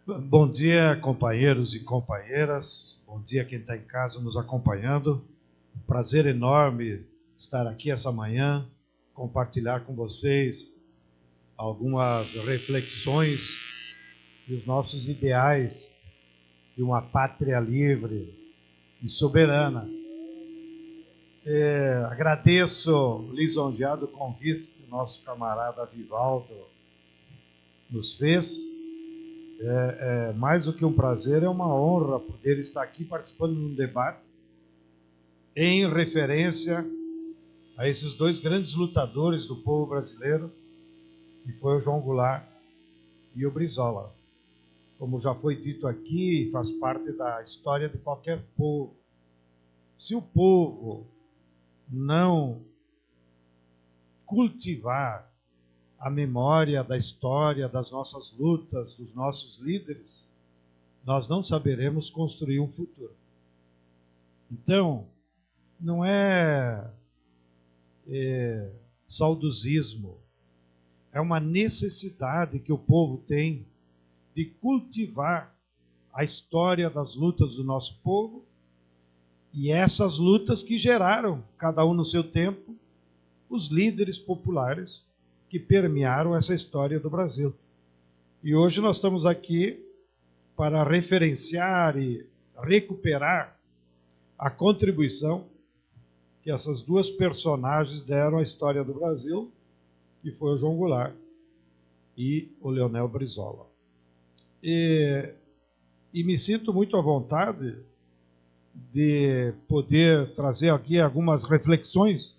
Bom dia, companheiros e companheiras. Bom dia quem está em casa nos acompanhando. Um prazer enorme estar aqui essa manhã, compartilhar com vocês algumas reflexões dos nossos ideais de uma pátria livre e soberana. Agradeço lisonjeado o convite que o nosso camarada Vivaldo nos fez. Mais do que um prazer, é uma honra poder estar aqui participando de um debate em referência a esses dois grandes lutadores do povo brasileiro, que foi o João Goulart e o Brizola. Como já foi dito aqui, faz parte da história de qualquer povo. Se o povo não cultivar a memória da história, das nossas lutas, dos nossos líderes, nós não saberemos construir um futuro. Então, não é saudosismo, é uma necessidade que o povo tem de cultivar a história das lutas do nosso povo e essas lutas que geraram, cada um no seu tempo, os líderes populares que permearam essa história do Brasil. E hoje nós estamos aqui para referenciar e recuperar a contribuição que essas duas personagens deram à história do Brasil, que foi o João Goulart e o Leonel Brizola. E me sinto muito à vontade de poder trazer aqui algumas reflexões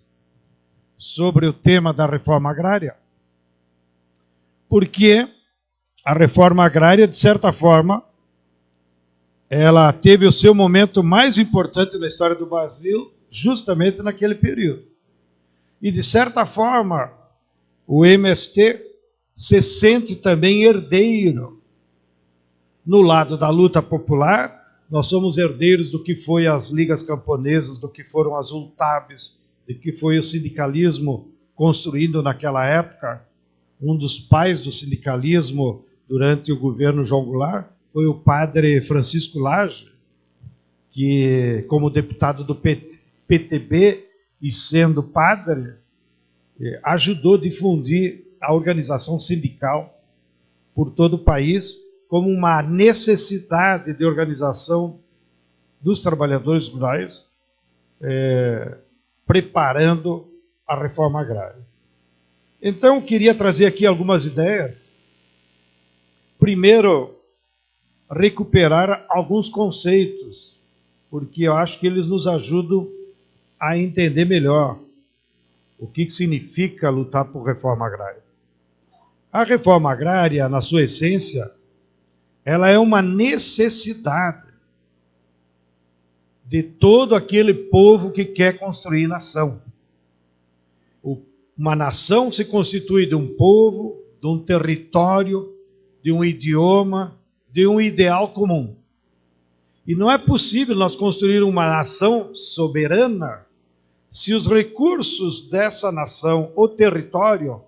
sobre o tema da reforma agrária, porque a reforma agrária, de certa forma, ela teve o seu momento mais importante na história do Brasil justamente naquele período. E, de certa forma, o MST se sente também herdeiro. No lado da luta popular, nós somos herdeiros do que foi as ligas camponesas, do que foram as ULTABs, do que foi o sindicalismo construído naquela época. Um dos pais do sindicalismo durante o governo João Goulart foi o padre Francisco Lage, que, como deputado do PTB e sendo padre, ajudou a difundir a organização sindical por todo o país como uma necessidade de organização dos trabalhadores rurais, preparando a reforma agrária. Então, queria trazer aqui algumas ideias. Primeiro, recuperar alguns conceitos, porque eu acho que eles nos ajudam a entender melhor o que significa lutar por reforma agrária. A reforma agrária, na sua essência, ela é uma necessidade de todo aquele povo que quer construir nação. Uma nação se constitui de um povo, de um território, de um idioma, de um ideal comum. E não é possível nós construir uma nação soberana se os recursos dessa nação ou território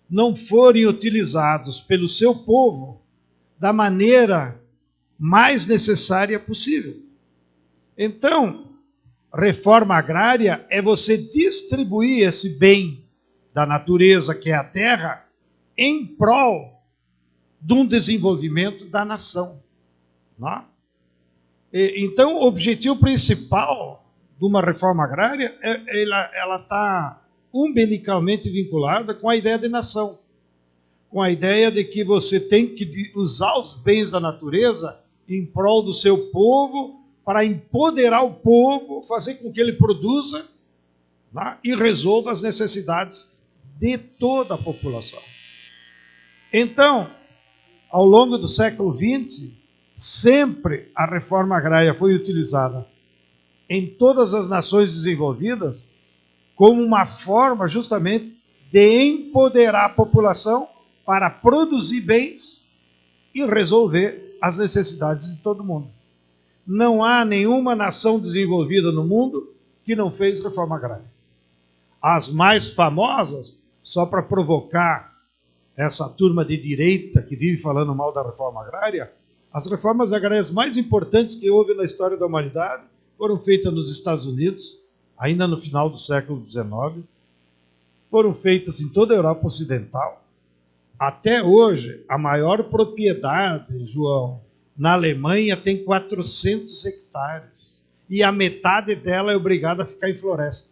não forem utilizados pelo seu povo da maneira mais necessária possível. Então, reforma agrária é você distribuir esse bem da natureza, que é a terra, em prol de um desenvolvimento da nação. Não? Então, o objetivo principal de uma reforma agrária, ela está umbilicalmente vinculada com a ideia de nação, com a ideia de que você tem que usar os bens da natureza em prol do seu povo, para empoderar o povo, fazer com que ele produza, né, e resolva as necessidades de toda a população. Então, ao longo do século XX, sempre a reforma agrária foi utilizada em todas as nações desenvolvidas como uma forma justamente de empoderar a população para produzir bens e resolver as necessidades de todo mundo. Não há nenhuma nação desenvolvida no mundo que não fez reforma agrária. As mais famosas, só para provocar essa turma de direita que vive falando mal da reforma agrária, As reformas agrárias mais importantes que houve na história da humanidade foram feitas nos Estados Unidos, ainda no final do século XIX, foram feitas em toda a Europa Ocidental. Até hoje, a maior propriedade, João, na Alemanha tem 400 hectares. E a metade dela é obrigada a ficar em floresta.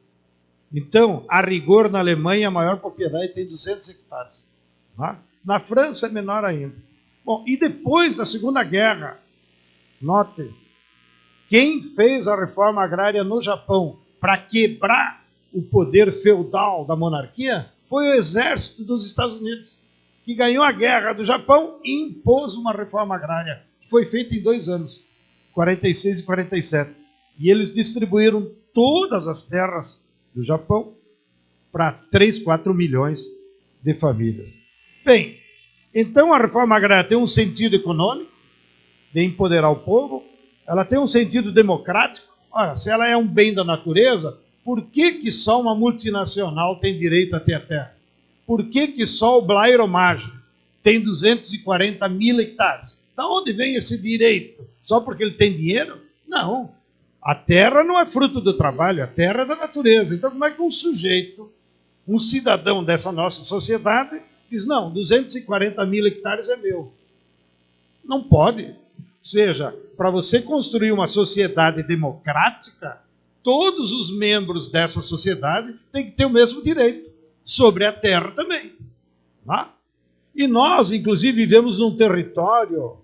Então, a rigor, na Alemanha, a maior propriedade tem 200 hectares. Tá? Na França é menor ainda. Bom, e depois da Segunda Guerra, notem, quem fez a reforma agrária no Japão para quebrar o poder feudal da monarquia foi o exército dos Estados Unidos, que ganhou a guerra do Japão e impôs uma reforma agrária, que foi feita em 2 anos, 46 e 47. E eles distribuíram todas as terras do Japão para 3, 4 milhões de famílias. Bem, então a reforma agrária tem um sentido econômico, de empoderar o povo, ela tem um sentido democrático. Ora, se ela é um bem da natureza, por que só uma multinacional tem direito a ter a terra? Por que só o Blairomage tem 240 mil hectares? Da onde vem esse direito? Só porque ele tem dinheiro? Não. A terra não é fruto do trabalho, a terra é da natureza. Então, como é que um sujeito, um cidadão dessa nossa sociedade, diz, não, 240 mil hectares é meu? Não pode. Ou seja, para você construir uma sociedade democrática, todos os membros dessa sociedade têm que ter o mesmo direito sobre a terra também. Tá? E nós, inclusive, vivemos num território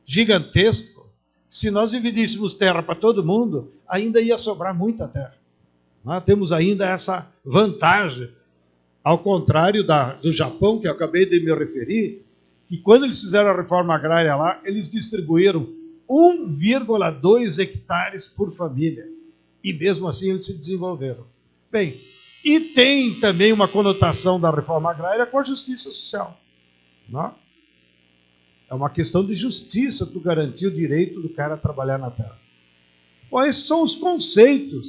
gigantesco. Se nós dividíssemos terra para todo mundo, ainda ia sobrar muita terra. Nós temos ainda essa vantagem, ao contrário do Japão, que eu acabei de me referir, que quando eles fizeram a reforma agrária lá, eles distribuíram 1,2 hectares por família. E mesmo assim eles se desenvolveram. Bem, e tem também uma conotação da reforma agrária com a justiça social. Não? É uma questão de justiça tu garantir o direito do cara a trabalhar na terra. Bom, esses são os conceitos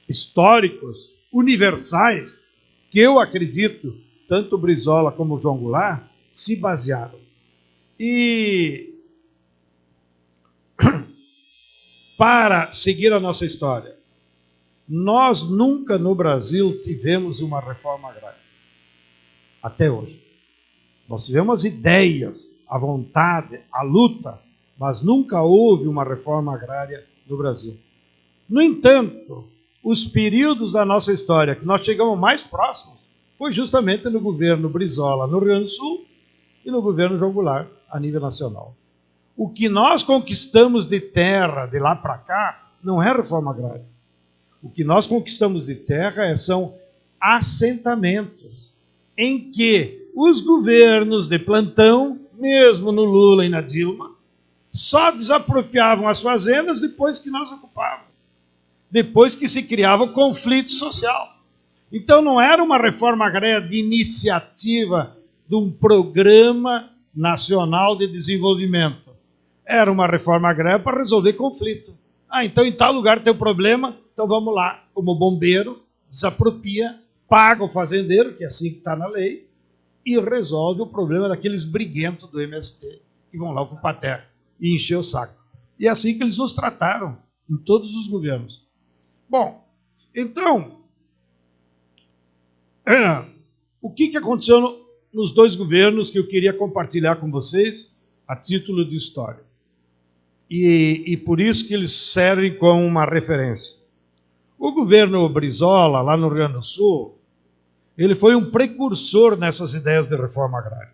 históricos, universais, que eu acredito, tanto o Brizola como o João Goulart, se basearam. E para seguir a nossa história, nós nunca no Brasil tivemos uma reforma agrária. Até hoje. Nós tivemos ideias, a vontade, a luta, mas nunca houve uma reforma agrária no Brasil. No entanto, os períodos da nossa história que nós chegamos mais próximos foi justamente no governo Brizola, no Rio Grande do Sul, e no governo João Goulart, a nível nacional. O que nós conquistamos de terra de lá para cá não é reforma agrária. O que nós conquistamos de terra são assentamentos, em que os governos de plantão, mesmo no Lula e na Dilma, só desapropriavam as fazendas depois que nós ocupávamos, depois que se criava o conflito social. Então não era uma reforma agrária de iniciativa de um programa nacional de desenvolvimento. Era uma reforma agrária para resolver conflito. Então em tal lugar tem um problema, então vamos lá, como bombeiro, desapropria, paga o fazendeiro, que é assim que está na lei, e resolve o problema daqueles briguentos do MST, que vão lá ocupar a terra e encher o saco. E é assim que eles nos trataram, em todos os governos. Bom, então, o que aconteceu nos 2 governos que eu queria compartilhar com vocês, a título de história. E por isso que eles servem como uma referência. O governo Brizola, lá no Rio Grande do Sul, ele foi um precursor nessas ideias de reforma agrária.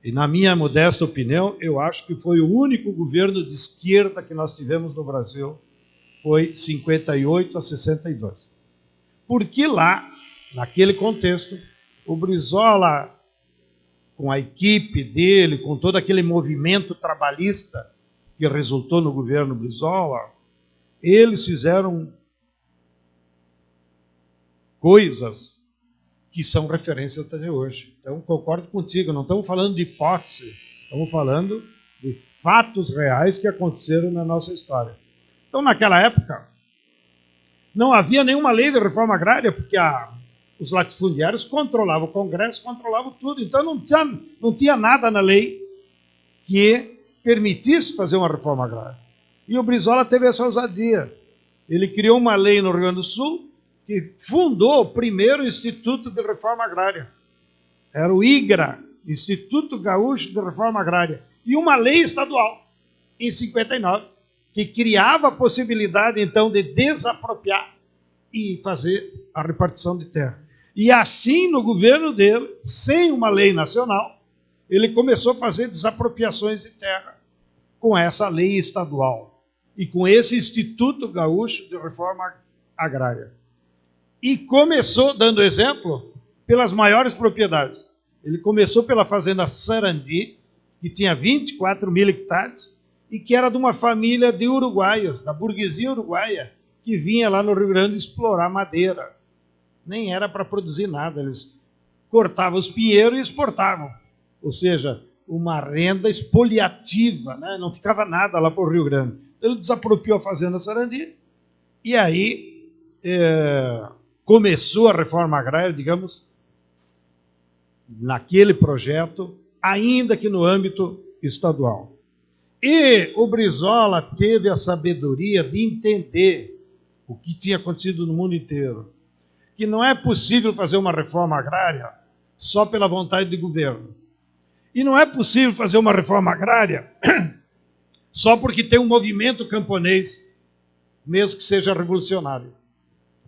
E na minha modesta opinião, eu acho que foi o único governo de esquerda que nós tivemos no Brasil, foi 58 a 62. Porque lá, naquele contexto, o Brizola, com a equipe dele, com todo aquele movimento trabalhista que resultou no governo Brizola, eles fizeram coisas que são referência até hoje. Então, concordo contigo, não estamos falando de hipótese, estamos falando de fatos reais que aconteceram na nossa história. Então, naquela época, não havia nenhuma lei de reforma agrária, porque os latifundiários controlavam o Congresso, controlavam tudo. Então, não tinha nada na lei que permitisse fazer uma reforma agrária. E o Brizola teve essa ousadia. Ele criou uma lei no Rio Grande do Sul que fundou o primeiro Instituto de Reforma Agrária. Era o IGRA, Instituto Gaúcho de Reforma Agrária. E uma lei estadual, em 59, que criava a possibilidade, então, de desapropriar e fazer a repartição de terra. E assim, no governo dele, sem uma lei nacional, ele começou a fazer desapropriações de terra com essa lei estadual e com esse Instituto Gaúcho de Reforma Agrária. E começou, dando exemplo, pelas maiores propriedades. Ele começou pela fazenda Sarandi, que tinha 24 mil hectares, e que era de uma família de uruguaios, da burguesia uruguaia, que vinha lá no Rio Grande explorar madeira. Nem era para produzir nada, eles cortavam os pinheiros e exportavam. Ou seja, uma renda expoliativa, né? Não ficava nada lá para o Rio Grande. Ele desapropriou a fazenda Sarandi, e aí começou a reforma agrária, digamos, naquele projeto, ainda que no âmbito estadual. E o Brizola teve a sabedoria de entender o que tinha acontecido no mundo inteiro, que não é possível fazer uma reforma agrária só pela vontade do governo. E não é possível fazer uma reforma agrária só porque tem um movimento camponês, mesmo que seja revolucionário.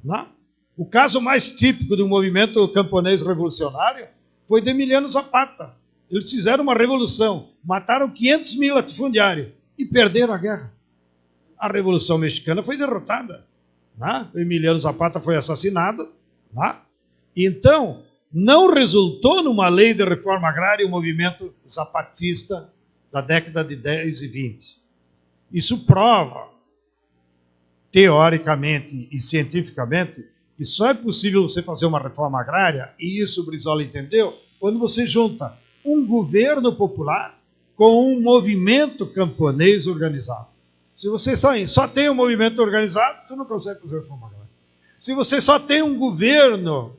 Não? O caso mais típico do movimento camponês revolucionário foi de Emiliano Zapata. Eles fizeram uma revolução, mataram 500 mil latifundiários e perderam a guerra. A Revolução Mexicana foi derrotada. Né? O Emiliano Zapata foi assassinado. Né? Então, não resultou numa lei de reforma agrária o movimento zapatista da década de 10 e 20. Isso prova, teoricamente e cientificamente, que só é possível você fazer uma reforma agrária, e isso o Brizola entendeu, quando você junta um governo popular com um movimento camponês organizado. Se você só tem um movimento organizado, tu não consegue fazer reforma agrária. Se você só tem um governo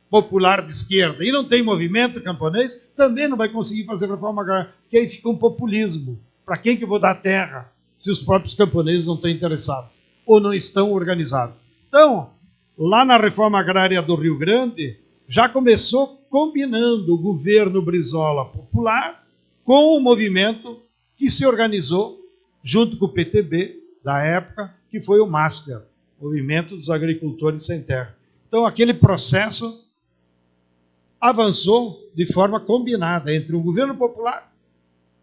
popular de esquerda e não tem movimento camponês, também não vai conseguir fazer reforma agrária, porque aí fica um populismo. Para quem que eu vou dar terra se os próprios camponeses não estão interessados ou não estão organizados? Então, lá na reforma agrária do Rio Grande, já começou combinando o governo Brizola popular com o movimento que se organizou junto com o PTB da época, que foi o MASTER, Movimento dos Agricultores Sem Terra. Então, aquele processo avançou de forma combinada entre o governo popular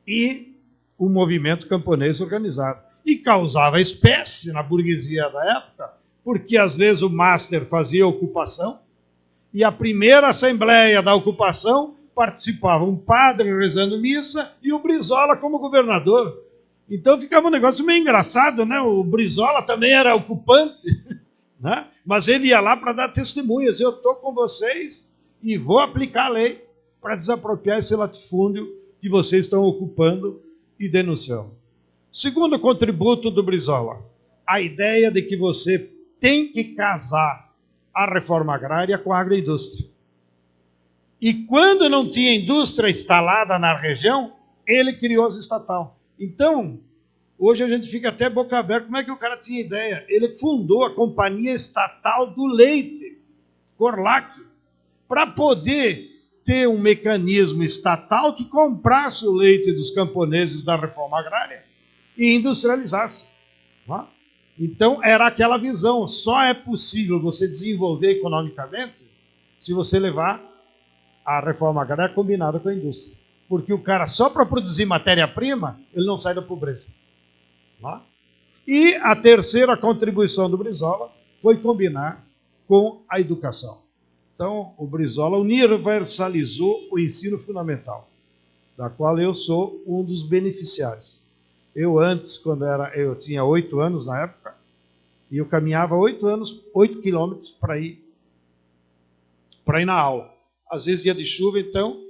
e o movimento camponês organizado. E causava espécie na burguesia da época, porque às vezes o MASTER fazia ocupação, e a primeira assembleia da ocupação participava um padre rezando missa e o Brizola como governador. Então ficava um negócio meio engraçado, né? O Brizola também era ocupante, né? Mas ele ia lá para dar testemunhas. Eu estou com vocês e vou aplicar a lei para desapropriar esse latifúndio que vocês estão ocupando e denunciando. Segundo contributo do Brizola, a ideia de que você tem que casar a reforma agrária com a agroindústria. E quando não tinha indústria instalada na região, ele criou as estatal. Então, hoje a gente fica até boca aberta, como é que o cara tinha ideia? Ele fundou a Companhia Estatal do Leite, Corlac, para poder ter um mecanismo estatal que comprasse o leite dos camponeses da reforma agrária e industrializasse. Não é? Então, era aquela visão, só é possível você desenvolver economicamente se você levar a reforma agrária combinada com a indústria. Porque o cara, só para produzir matéria-prima, ele não sai da pobreza. Não é? E a terceira contribuição do Brizola foi combinar com a educação. Então, o Brizola universalizou o ensino fundamental, da qual eu sou um dos beneficiários. Eu antes, quando eu tinha 8 anos na época, e eu caminhava 8 quilômetros para ir na aula. Às vezes dia de chuva, então,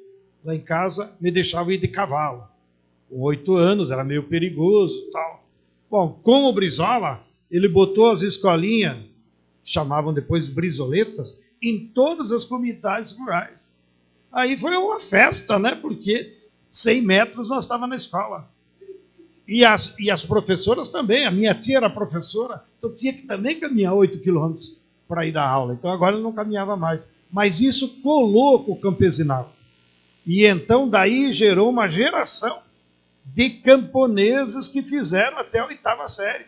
lá em casa, me deixavam ir de cavalo. Com 8 anos, era meio perigoso e tal. Bom, com o Brizola, ele botou as escolinhas, chamavam depois brizoletas, em todas as comunidades rurais. Aí foi uma festa, né? Porque 100 metros nós estávamos na escola. E as professoras também. A minha tia era professora, então tinha que também caminhar 8 quilômetros para ir dar aula. Então agora ele não caminhava mais. Mas isso colou com o campesinado. E então daí gerou uma geração de camponeses que fizeram até a 8ª série.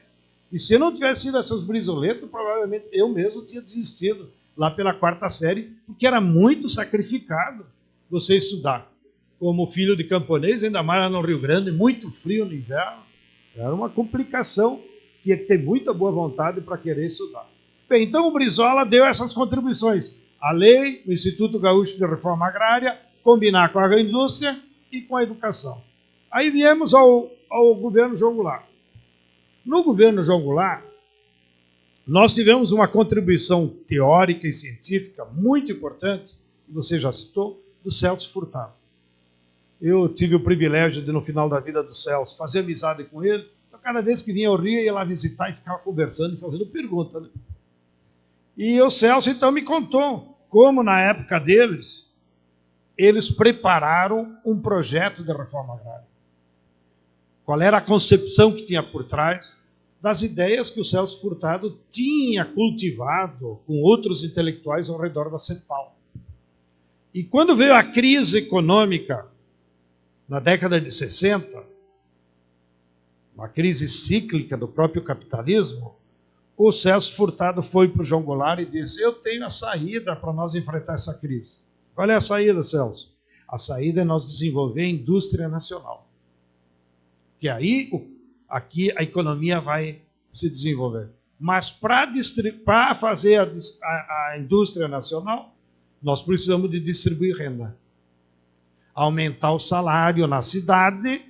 E se não tivesse sido essas brisoletas, provavelmente eu mesmo tinha desistido lá pela 4ª série, porque era muito sacrificado você estudar. Como filho de camponês, ainda mais lá no Rio Grande, muito frio no inverno. Era uma complicação, tinha que ter muita boa vontade para querer estudar. Bem, então o Brizola deu essas contribuições. A lei, o Instituto Gaúcho de Reforma Agrária, combinar com a agroindústria e com a educação. Aí viemos ao governo João Goulart. No governo João Goulart, nós tivemos uma contribuição teórica e científica muito importante, que você já citou, do Celso Furtado. Eu tive o privilégio de, no final da vida do Celso, fazer amizade com ele. Então, cada vez que vinha ao Rio, eu ia lá visitar e ficava conversando e fazendo pergunta. Né? E o Celso, então, me contou como, na época deles, eles prepararam um projeto de reforma agrária. Qual era a concepção que tinha por trás das ideias que o Celso Furtado tinha cultivado com outros intelectuais ao redor da CEPAL. E quando veio a crise econômica, na década de 60, uma crise cíclica do próprio capitalismo, o Celso Furtado foi para o João Goulart e disse: eu tenho a saída para nós enfrentar essa crise. Qual é a saída, Celso? A saída é nós desenvolver a indústria nacional. Que aí, aqui a economia vai se desenvolver. Mas para fazer a indústria nacional, nós precisamos de distribuir renda. Aumentar o salário na cidade,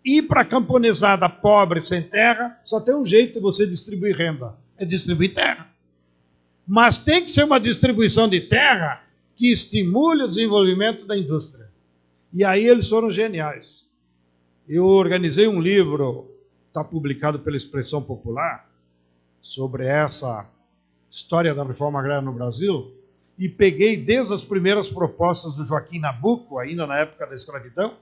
e para a camponesada pobre, sem terra, só tem um jeito de você distribuir renda, é distribuir terra. Mas tem que ser uma distribuição de terra que estimule o desenvolvimento da indústria. E aí eles foram geniais. Eu organizei um livro, está publicado pela Expressão Popular, sobre essa história da reforma agrária no Brasil, e peguei desde as primeiras propostas do Joaquim Nabuco, ainda na época da escravidão,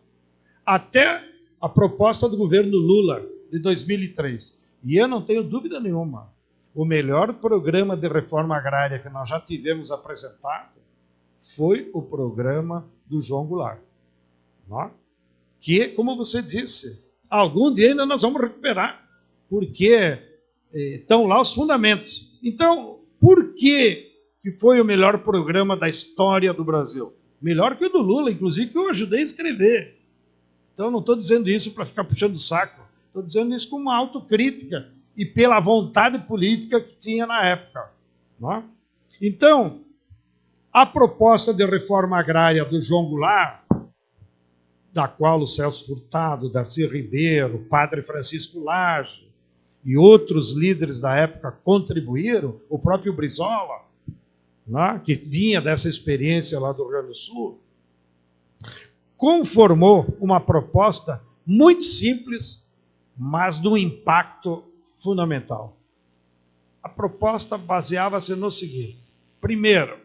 até a proposta do governo Lula, de 2003. E eu não tenho dúvida nenhuma, o melhor programa de reforma agrária que nós já tivemos apresentado foi o programa do João Goulart. Não? Que, como você disse, algum dia ainda nós vamos recuperar, porque estão lá os fundamentos. Então, por que foi o melhor programa da história do Brasil? Melhor que o do Lula, inclusive, que eu ajudei a escrever. Então, não estou dizendo isso para ficar puxando o saco. Estou dizendo isso com uma autocrítica e pela vontade política que tinha na época. Não? Então, a proposta de reforma agrária do João Goulart, da qual o Celso Furtado, Darcy Ribeiro, o padre Francisco Lage e outros líderes da época contribuíram, o próprio Brizola, né, que vinha dessa experiência lá do Rio Grande do Sul, conformou uma proposta muito simples, mas de um impacto fundamental. A proposta baseava-se no seguinte: primeiro,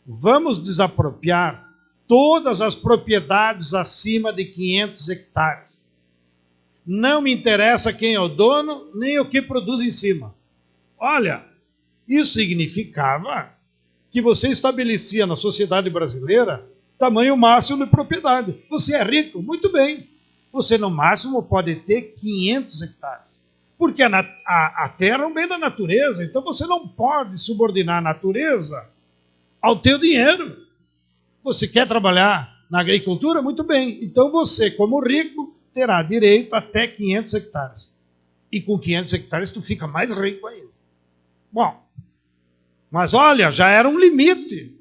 vamos desapropriar todas as propriedades acima de 500 hectares. Não me interessa quem é o dono, nem o que produz em cima. Olha, isso significava que você estabelecia na sociedade brasileira tamanho máximo de propriedade. Você é rico? Muito bem. Você, no máximo, pode ter 500 hectares. Porque a terra é um bem da natureza, então você não pode subordinar a natureza ao teu dinheiro. Você quer trabalhar na agricultura? Muito bem. Então você, como rico, terá direito até 500 hectares. E com 500 hectares tu fica mais rico ainda. Bom, mas olha, já era um limite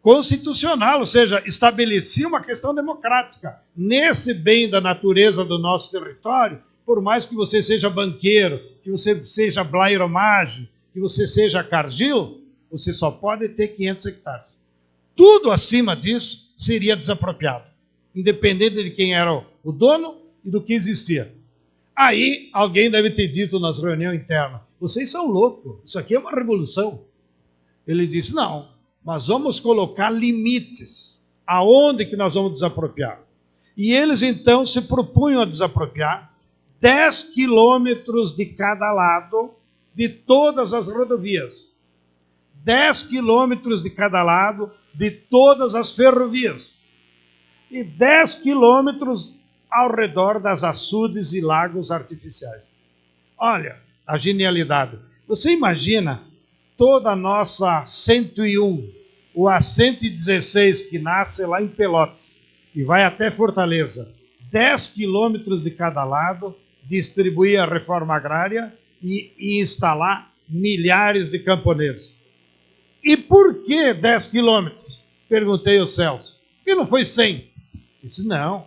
constitucional, ou seja, estabelecia uma questão democrática. Nesse bem da natureza do nosso território, por mais que você seja banqueiro, que você seja blairomagem, que você seja cargil, você só pode ter 500 hectares. Tudo acima disso seria desapropriado, independente de quem era o dono e do que existia. Aí alguém deve ter dito nas reuniões internas: vocês são loucos, isso aqui é uma revolução. Ele disse: não, mas vamos colocar limites. Aonde que nós vamos desapropriar? E eles então se propunham a desapropriar 10 quilômetros de cada lado de todas as rodovias. 10 quilômetros de cada lado de todas as ferrovias. E 10 quilômetros ao redor das açudes e lagos artificiais. Olha a genialidade. Você imagina toda a nossa 101, ou a 116 que nasce lá em Pelotas e vai até Fortaleza. 10 quilômetros de cada lado, distribuir a reforma agrária e instalar milhares de camponeses. E por que 10 quilômetros? Perguntei ao Celso. Por que não foi 100? Disse, não,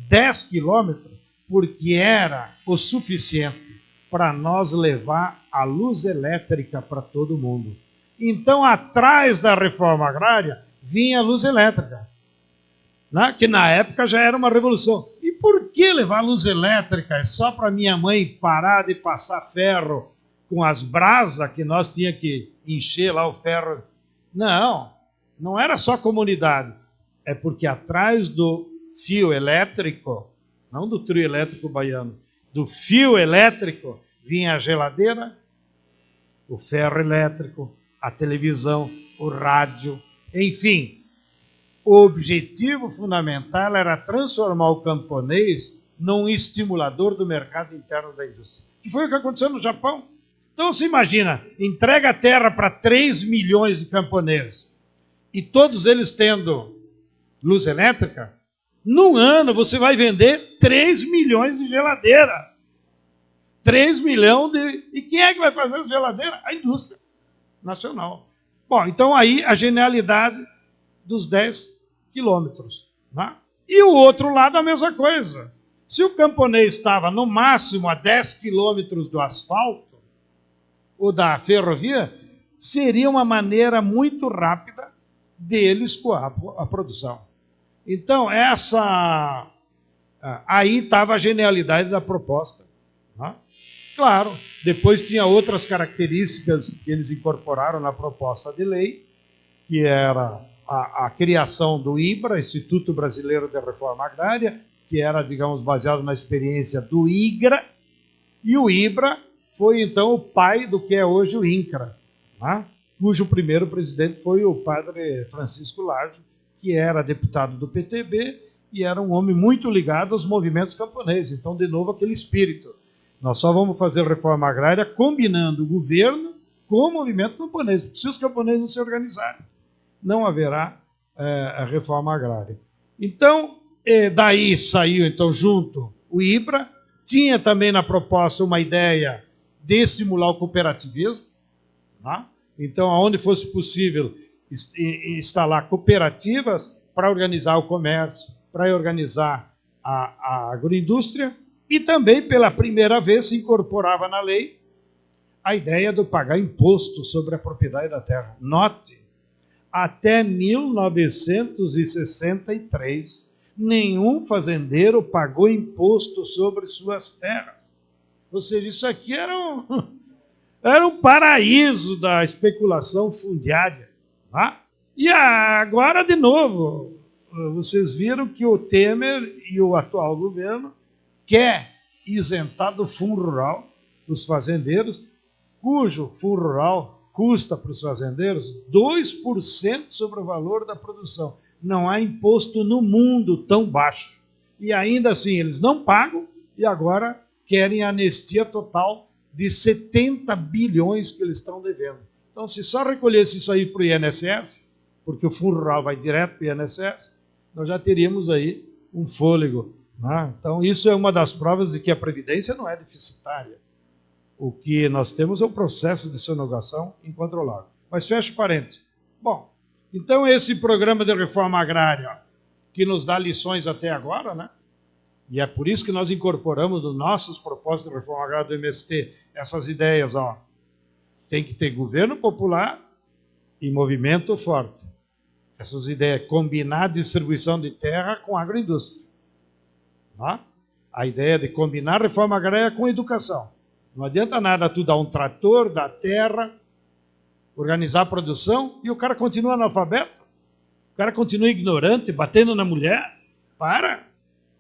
10 quilômetros, porque era o suficiente para nós levar a luz elétrica para todo mundo. Então, atrás da reforma agrária, vinha a luz elétrica, né? Que na época já era uma revolução. E por que levar luz elétrica? É só para minha mãe parar de passar ferro com as brasas que nós tínhamos que encher lá o ferro? Não, não era só comunidade. É porque atrás do fio elétrico, não do trio elétrico baiano, do fio elétrico vinha a geladeira, o ferro elétrico, a televisão, o rádio, enfim. O objetivo fundamental era transformar o camponês num estimulador do mercado interno da indústria. Que foi o que aconteceu no Japão. Então, você imagina, entrega a terra para 3 milhões de camponeses e todos eles tendo luz elétrica, num ano você vai vender 3 milhões de geladeira. 3 milhões de... E quem é que vai fazer essa geladeira? A indústria nacional. Bom, então aí a genialidade dos 10 quilômetros. Né? E o outro lado a mesma coisa. Se o camponês estava no máximo a 10 quilômetros do asfalto ou da ferrovia, seria uma maneira muito rápida dele escoar a produção. Então, aí estava a genialidade da proposta. Né? Claro, depois tinha outras características que eles incorporaram na proposta de lei, que era a criação do IBRA, Instituto Brasileiro de Reforma Agrária, que era, digamos, baseado na experiência do IGRA, e o IBRA foi, então, o pai do que é hoje o INCRA, né? Cujo primeiro presidente foi o padre Francisco Lage, que era deputado do PTB e era um homem muito ligado aos movimentos camponeses. Então, de novo, aquele espírito. Nós só vamos fazer reforma agrária combinando o governo com o movimento camponês, porque se os camponeses não se organizarem, não haverá a reforma agrária. Então, daí saiu, então, junto o IBRA, tinha também na proposta uma ideia de estimular o cooperativismo, né? Então, aonde fosse possível instalar cooperativas para organizar o comércio, para organizar a agroindústria, e também, pela primeira vez, se incorporava na lei a ideia de pagar imposto sobre a propriedade da terra. Note, até 1963, nenhum fazendeiro pagou imposto sobre suas terras. Ou seja, isso aqui era um paraíso da especulação fundiária. Tá? E agora, de novo, vocês viram que o Temer e o atual governo quer isentar do fundo rural os fazendeiros, cujo fundo rural custa para os fazendeiros 2% sobre o valor da produção. Não há imposto no mundo tão baixo. E ainda assim, eles não pagam e agora querem anistia total de 70 bilhões que eles estão devendo. Então, se só recolhesse isso aí para o INSS, porque o fundo rural vai direto para o INSS, nós já teríamos aí um fôlego. Né? Então, isso é uma das provas de que a Previdência não é deficitária. O que nós temos é um processo de sonegação incontrolável. Mas fecha parênteses. Bom, então esse programa de reforma agrária, que nos dá lições até agora, né? E é por isso que nós incorporamos nos nossos propostas de reforma agrária do MST essas ideias, ó. Tem que ter governo popular e movimento forte. Essas ideias, combinar a distribuição de terra com a agroindústria. Tá? A ideia de combinar a reforma agrária com a educação. Não adianta nada tu dar um trator, dar terra, organizar a produção e o cara continua analfabeto. O cara continua ignorante, batendo na mulher. Para!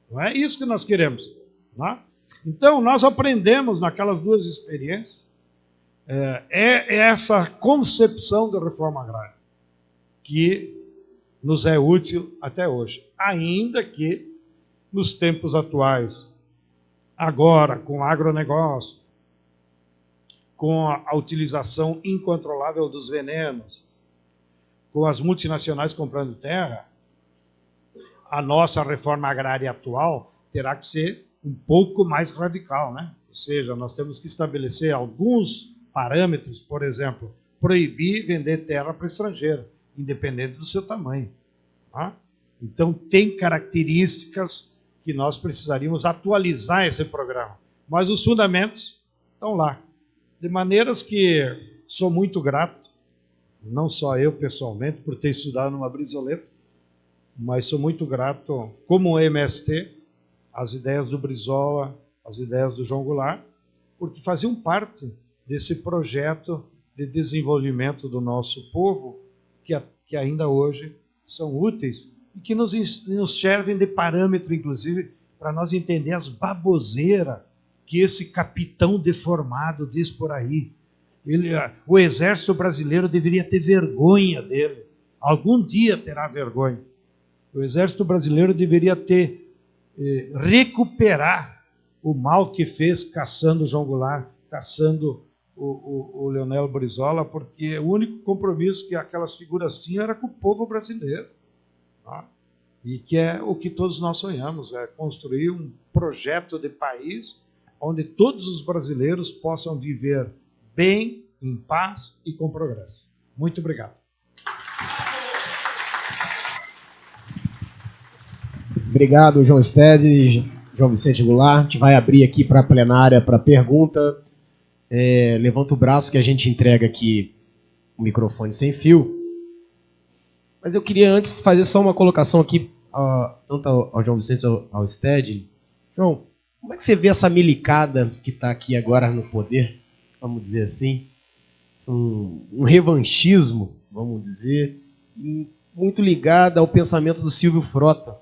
Não é isso que nós queremos. Tá? Então, nós aprendemos naquelas duas experiências essa concepção da reforma agrária, que nos é útil até hoje, ainda que nos tempos atuais, agora com o agronegócio, com a utilização incontrolável dos venenos, com as multinacionais comprando terra, a nossa reforma agrária atual terá que ser um pouco mais radical, né? Ou seja, nós temos que estabelecer alguns parâmetros, por exemplo, proibir vender terra para estrangeiro, independente do seu tamanho. Tá? Então, tem características que nós precisaríamos atualizar esse programa. Mas os fundamentos estão lá. De maneiras que sou muito grato, não só eu pessoalmente, por ter estudado numa Brizoleta, mas sou muito grato, como MST, as ideias do Brizola, as ideias do João Goulart, porque faziam parte desse projeto de desenvolvimento do nosso povo, que ainda hoje são úteis e que nos servem de parâmetro, inclusive, para nós entender as baboseiras que esse capitão deformado diz por aí. O exército brasileiro deveria ter vergonha dele. Algum dia terá vergonha. O exército brasileiro deveria recuperar o mal que fez caçando o João Goulart, caçando o Leonel Brizola, porque o único compromisso que aquelas figuras tinham era com o povo brasileiro. Tá? E que é o que todos nós sonhamos, é construir um projeto de país onde todos os brasileiros possam viver bem, em paz e com progresso. Muito obrigado. Obrigado, João Stede, João Vicente Goulart. A gente vai abrir aqui para a plenária para pergunta. Levanta o braço que a gente entrega aqui o microfone sem fio. Mas eu queria antes fazer só uma colocação aqui, tanto ao João Vicente ao Stede. João, como é que você vê essa milicada que está aqui agora no poder, vamos dizer assim? Um revanchismo, vamos dizer, muito ligada ao pensamento do Silvio Frota.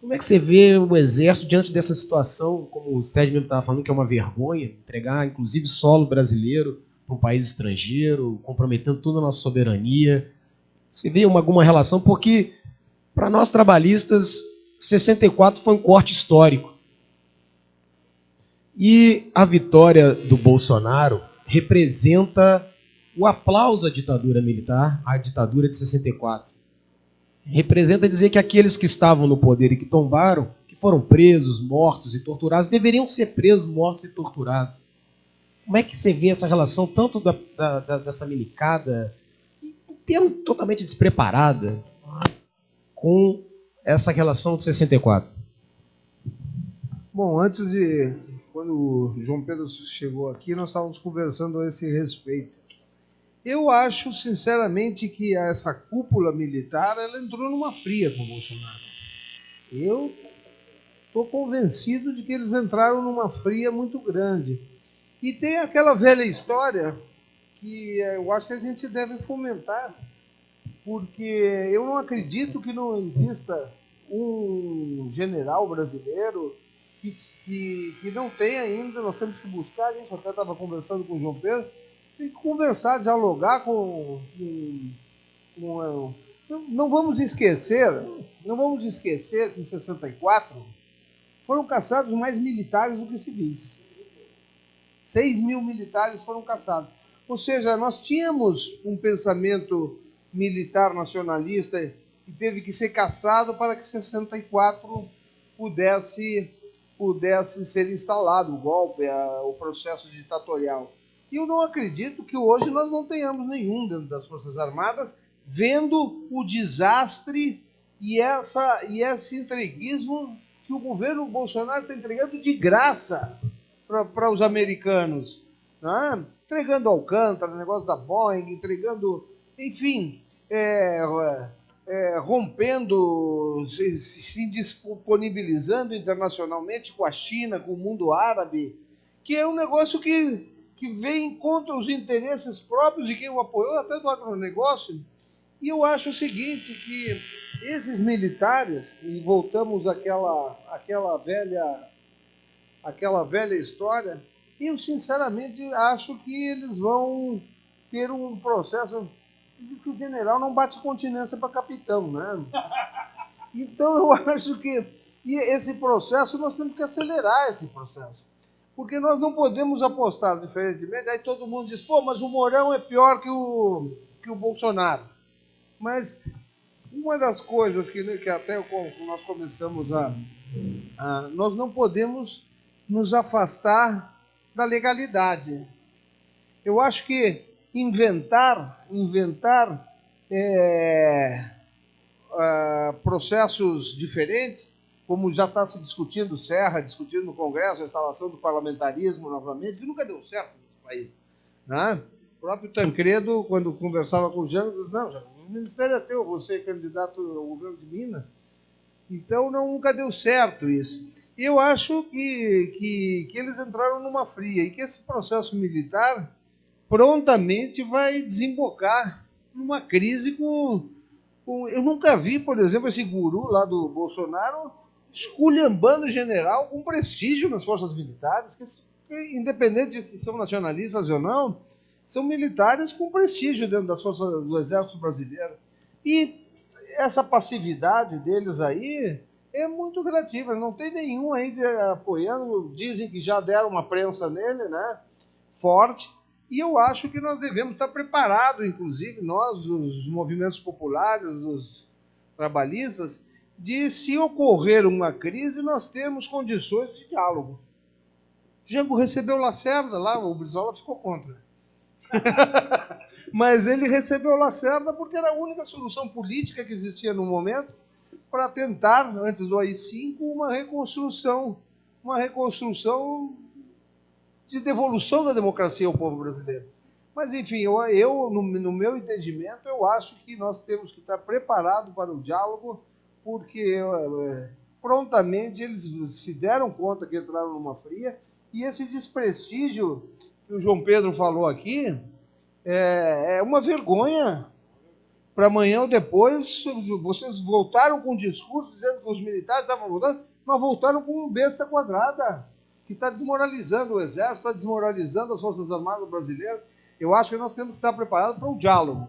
Como é que você vê o Exército diante dessa situação, como o Stede mesmo estava falando, que é uma vergonha, entregar inclusive solo brasileiro para um país estrangeiro, comprometendo toda a nossa soberania? Você vê alguma relação? Porque, para nós trabalhistas, 64 foi um corte histórico. E a vitória do Bolsonaro representa o aplauso à ditadura militar, à ditadura de 64. Representa dizer que aqueles que estavam no poder e que tombaram, que foram presos, mortos e torturados, deveriam ser presos, mortos e torturados. Como é que você vê essa relação, tanto dessa milicada, totalmente despreparada, com essa relação de 64? Bom, quando o João Pedro chegou aqui, nós estávamos conversando a esse respeito. Eu acho, sinceramente, que essa cúpula militar ela entrou numa fria com o Bolsonaro. Eu estou convencido de que eles entraram numa fria muito grande. E tem aquela velha história que eu acho que a gente deve fomentar, porque eu não acredito que não exista um general brasileiro que não tem ainda, nós temos que buscar isso, até estava conversando com o João Pedro, tem que conversar, dialogar não vamos esquecer que em 64 foram caçados mais militares do que civis. 6.000 militares foram caçados. Ou seja, nós tínhamos um pensamento militar nacionalista que teve que ser caçado para que 64 pudesse ser instalado o golpe, o processo ditatorial. E eu não acredito que hoje nós não tenhamos nenhum dentro das Forças Armadas vendo o desastre e esse entreguismo que o governo Bolsonaro está entregando de graça para os americanos. Né? Entregando Alcântara, negócio da Boeing, entregando, enfim, rompendo, se disponibilizando internacionalmente com a China, com o mundo árabe, que é um negócio que vem contra os interesses próprios de quem o apoiou, até do agronegócio. E eu acho o seguinte, que esses militares, e voltamos àquela velha aquela velha história. E eu, sinceramente, acho que eles vão ter um processo... Diz que o general não bate continência para capitão, né? Então, eu acho que esse processo, nós temos que acelerar esse processo. Porque nós não podemos apostar diferentemente. Aí todo mundo diz, pô, mas o Mourão é pior que o Bolsonaro. Mas uma das coisas que até nós começamos nós não podemos nos afastar da legalidade. Eu acho que inventar processos diferentes, como já está se discutindo Serra, discutindo no Congresso, a instalação do parlamentarismo novamente, que nunca deu certo nesse país. Né? O próprio Tancredo, quando conversava com o Jango, disse, não, o ministério é teu, você é candidato ao governo de Minas. Então, nunca deu certo isso. Eu acho que eles entraram numa fria e que esse processo militar prontamente vai desembocar numa crise com... Eu nunca vi, por exemplo, esse guru lá do Bolsonaro esculhambando o general com prestígio nas forças militares, que independente de se são nacionalistas ou não, são militares com prestígio dentro das forças do Exército Brasileiro. E essa passividade deles aí é muito grativa. Não tem nenhum aí apoiando. Dizem que já deram uma prensa nele, né? Forte. E eu acho que nós devemos estar preparados, inclusive nós, os movimentos populares, os trabalhistas, de se ocorrer uma crise, nós temos condições de diálogo. Jango recebeu Lacerda lá, o Brizola ficou contra. Mas ele recebeu Lacerda porque era a única solução política que existia no momento para tentar, antes do AI-5, uma reconstrução de devolução da democracia ao povo brasileiro. Mas, enfim, no meu entendimento, eu acho que nós temos que estar preparados para o diálogo, porque prontamente eles se deram conta que entraram numa fria, e esse desprestígio que o João Pedro falou aqui é uma vergonha. Para amanhã ou depois, vocês voltaram com um discurso dizendo que os militares estavam voltando, mas voltaram com um besta quadrada, que está desmoralizando o Exército, está desmoralizando as Forças Armadas brasileiras. Eu acho que nós temos que estar preparados para o diálogo.